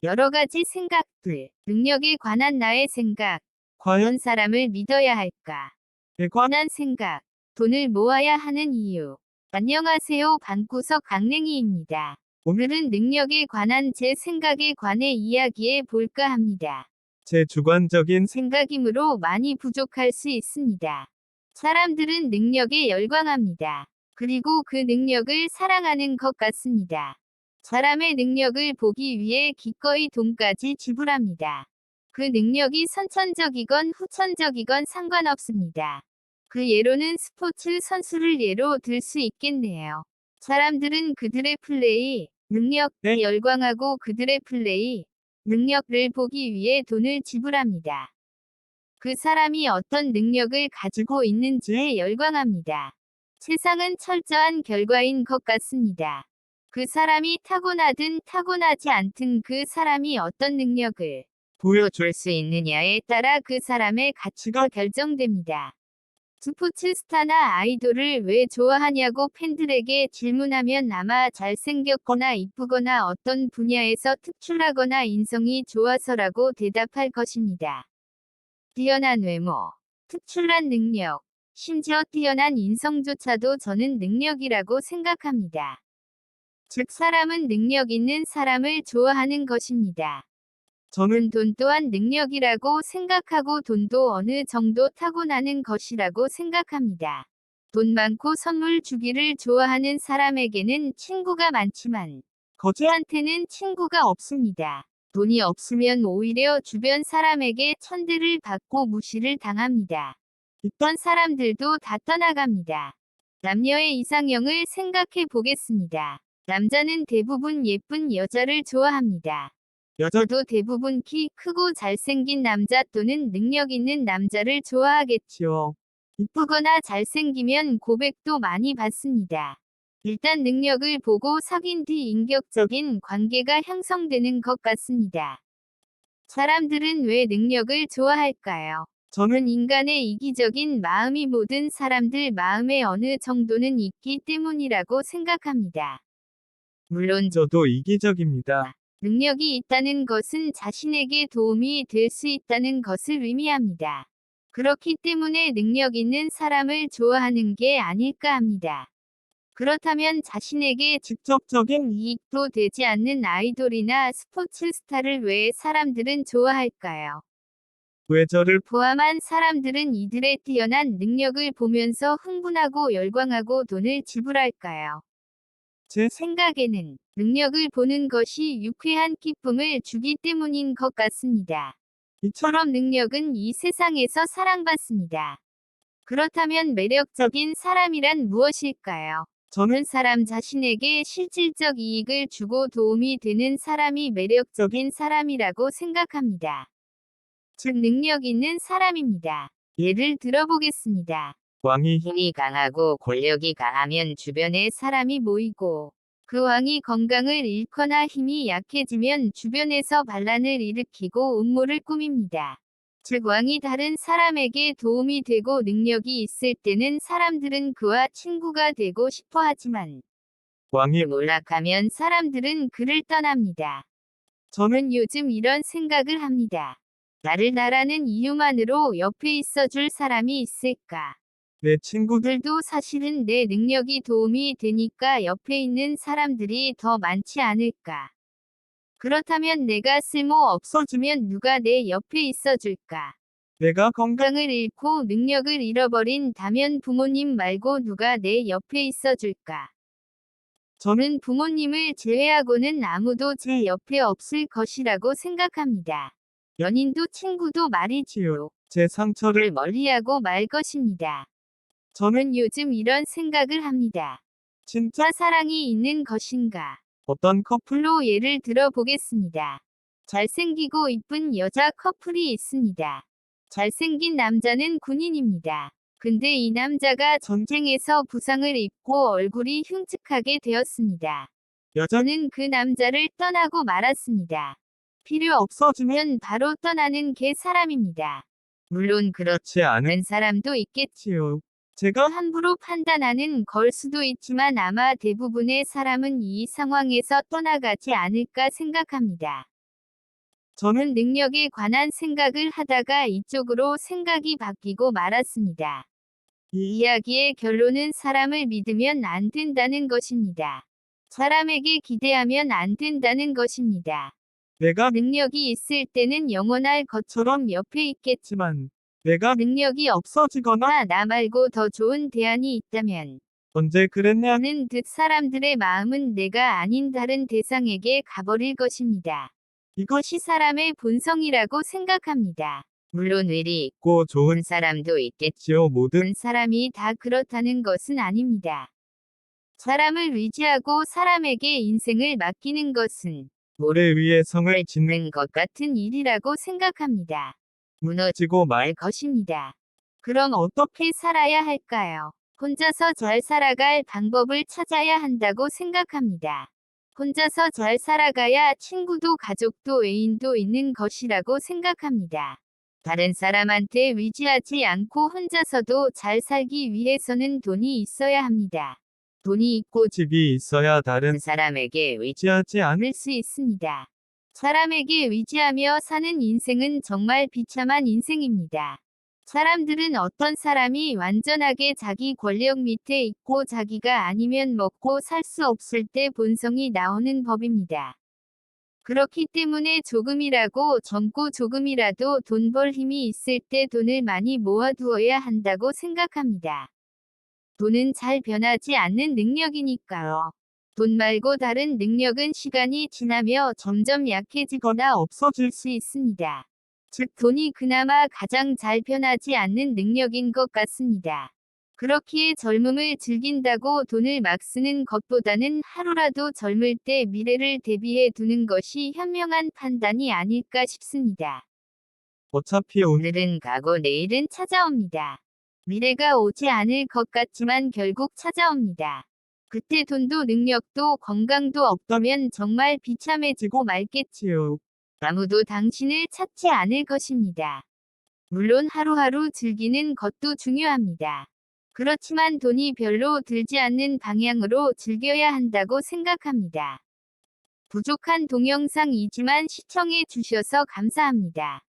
여러 가지 생각들, 능력에 관한 나의 생각, 과연 어떤 사람을 믿어야 할까? 에 관 관한 생각, 돈을 모아야 하는 이유. 안녕하세요. 방구석 강냉이입니다. 오늘은 능력에 관한 제 생각에 관해 이야기해 볼까 합니다. 제 주관적인 생각이므로 많이 부족할 수 있습니다. 사람들은 능력에 열광합니다. 그리고 그 능력을 사랑하는 것 같습니다. 사람의 능력을 보기 위해 기꺼이 돈까지 지불합니다. 그 능력이 선천적이건 후천적이건 상관없습니다. 그 예로는 스포츠 선수를 예로 들 수 있겠네요. 사람들은 그들의 플레이, 능력에 네. 열광하고 그들의 플레이, 능력을 보기 위해 돈을 지불합니다. 그 사람이 어떤 능력을 가지고 있는지에 열광합니다. 세상은 철저한 결과인 것 같습니다. 그 사람이 타고나든 타고나지 않든 그 사람이 어떤 능력을 보여줄 수 있느냐에 따라 그 사람의 가치가 결정됩니다. 스포츠 스타나 아이돌을 왜 좋아하냐고 팬들에게 질문하면 아마 잘생겼거나 이쁘거나 어떤 분야에서 특출나거나 인성이 좋아서라고 대답할 것입니다. 뛰어난 외모, 특출난 능력, 심지어 뛰어난 인성조차도 저는 능력이라고 생각합니다. 즉 사람은 능력 있는 사람을 좋아하는 것입니다. 저는 돈 또한 능력이라고 생각하고 돈도 어느 정도 타고나는 것이라고 생각합니다. 돈 많고 선물 주기를 좋아하는 사람에게는 친구가 많지만 거지한테는 친구가 없습니다. 돈이 없으면 오히려 주변 사람에게 천대를 받고 무시를 당합니다. 있던 사람들도 다 떠나갑니다. 남녀의 이상형을 생각해 보겠습니다. 남자는 대부분 예쁜 여자를 좋아합니다. 여자도 대부분 키 크고 잘생긴 남자 또는 능력 있는 남자를 좋아하겠지요. 이쁘거나 잘생기면 고백도 많이 받습니다. 일단 능력을 보고 사귄 뒤 인격적인 관계가 형성되는 것 같습니다. 사람들은 왜 능력을 좋아할까요? 저는 인간의 이기적인 마음이 모든 사람들 마음에 어느 정도는 있기 때문이라고 생각합니다. 물론 저도 이기적입니다. 능력이 있다는 것은 자신에게 도움이 될 수 있다는 것을 의미합니다. 그렇기 때문에 능력 있는 사람을 좋아하는 게 아닐까 합니다. 그렇다면 자신에게 직접적인 이익도 되지 않는 아이돌이나 스포츠 스타를 왜 사람들은 좋아할까요? 왜 저를 포함한 사람들은 이들의 뛰어난 능력을 보면서 흥분하고 열광하고 돈을 지불할까요? 제 생각에는 능력을 보는 것이 유쾌한 기쁨을 주기 때문인 것 같습니다. 이처럼 능력은 이 세상에서 사랑받습니다. 그렇다면 매력적인 사람이란 무엇일까요? 저는 사람 자신에게 실질적 이익을 주고 도움이 되는 사람이 매력적인 사람이라고 생각합니다. 즉 능력 있는 사람입니다. 예를 들어보겠습니다. 왕이 힘이 강하고 권력이 강하면 주변에 사람이 모이고 그 왕이 건강을 잃거나 힘이 약해지면 주변에서 반란을 일으키고 음모를 꾸밉니다. 즉 왕이 다른 사람에게 도움이 되고 능력이 있을 때는 사람들은 그와 친구가 되고 싶어 하지만 왕이 몰락하면 사람들은 그를 떠납니다. 저는 요즘 이런 생각을 합니다. 나를 나라는 이유만으로 옆에 있어줄 사람이 있을까? 내 친구들 그들도 사실은 내 능력이 도움이 되니까 옆에 있는 사람들이 더 많지 않을까? 그렇다면 내가 쓸모 없어지면 누가 내 옆에 있어줄까? 내가 건강 건강을 잃고 능력을 잃어버린다면 부모님 말고 누가 내 옆에 있어줄까? 저는 부모님을 제외하고는 아무도 제 옆에 없을 것이라고 생각합니다. 연인도 친구도 말이지요. 제 상처를 를 멀리하고 말 것입니다. 저는 요즘 이런 생각을 합니다. 진짜 사랑이 있는 것인가? 어떤 커플 풀로 예를 들어 보겠습니다. 잘생기고 이쁜 여자 커플이 있습니다. 잘생긴 남자는 군인입니다. 근데 이 남자가 전쟁에서 부상을 입고 얼굴이 흉측하게 되었습니다. 여자는 그 남자를 떠나고 말았습니다. 필요 없어지면 바로 떠나는 게 사람입니다. 물론 그렇지 않은 그런 사람도 있겠지요. 제가 함부로 판단하는 걸 수도 있지만 아마 대부분의 사람은 이 상황에서 떠나가지 않을까 생각합니다. 저는 능력에 관한 생각을 하다가 이쪽으로 생각이 바뀌고 말았습니다. 이 이야기의 결론은 사람을 믿으면 안 된다는 것입니다. 사람에게 기대하면 안 된다는 것입니다. 내가 능력이 있을 때는 영원할 것처럼 옆에 있겠지만 지만 내가 능력이 없어지거나 없거나 나 말고 더 좋은 대안이 있다면 언제 그랬냐? 는 듯 사람들의 마음은 내가 아닌 다른 대상에게 가버릴 것입니다. 이것이 사람의 본성이라고 생각합니다. 물론 의리 고 좋은 있는 사람도 있겠지만 지요 모든 모든 사람이 다 그렇다는 것은 아닙니다. 사람을 의지하고 사람에게 인생을 맡기는 것은 모래 위에 성을 짓는 짓는 것 같은 일이라고 생각합니다. 지고 말 말 것입니다. 그럼 어떻게 살아야 할까요? 혼자서 잘 살아갈 방법을 찾아야 한다고 생각합니다. 혼자서 잘 살아가야 친구도 가족도 애인도 있는 것이라고 생각합니다. 다른 사람한테 의지하지 않고 혼자서도 잘 살기 위해서는 돈이 있어야 합니다. 돈이 있고 집이 있어야 다른 그 사람에게 의지하지 않을 의지할 수 있습니다. 사람에게 의지하며 사는 인생은 정말 비참한 인생입니다. 사람들은 어떤 사람이 완전하게 자기 권력 밑에 있고 자기가 아니면 먹고 살 수 없을 때 본성이 나오는 법입니다. 그렇기 때문에 조금이라고 젊고 조금이라도 돈 벌 힘이 있을 때 돈을 많이 모아두어야 한다고 생각합니다. 돈은 잘 변하지 않는 능력이니까요. 돈 말고 다른 능력은 시간이 지나며 점점 약해지거나 없어질 수 있습니다. 즉 돈이 그나마 가장 잘 변하지 않는 능력인 것 같습니다. 그렇기에 젊음을 즐긴다고 돈을 막 쓰는 것보다는 하루라도 젊을 때 미래를 대비해 두는 것이 현명한 판단이 아닐까 싶습니다. 어차피 오늘은 가고 내일은 찾아옵니다. 미래가 오지 않을 것 같지만 결국 찾아옵니다. 그때 돈도 능력도 건강도 없다면 정말 비참해지고 말겠지요. 아무도 당신을 찾지 않을 것입니다. 물론 하루하루 즐기는 것도 중요합니다. 그렇지만 돈이 별로 들지 않는 방향으로 즐겨야 한다고 생각합니다. 부족한 동영상이지만 시청해 주셔서 감사합니다.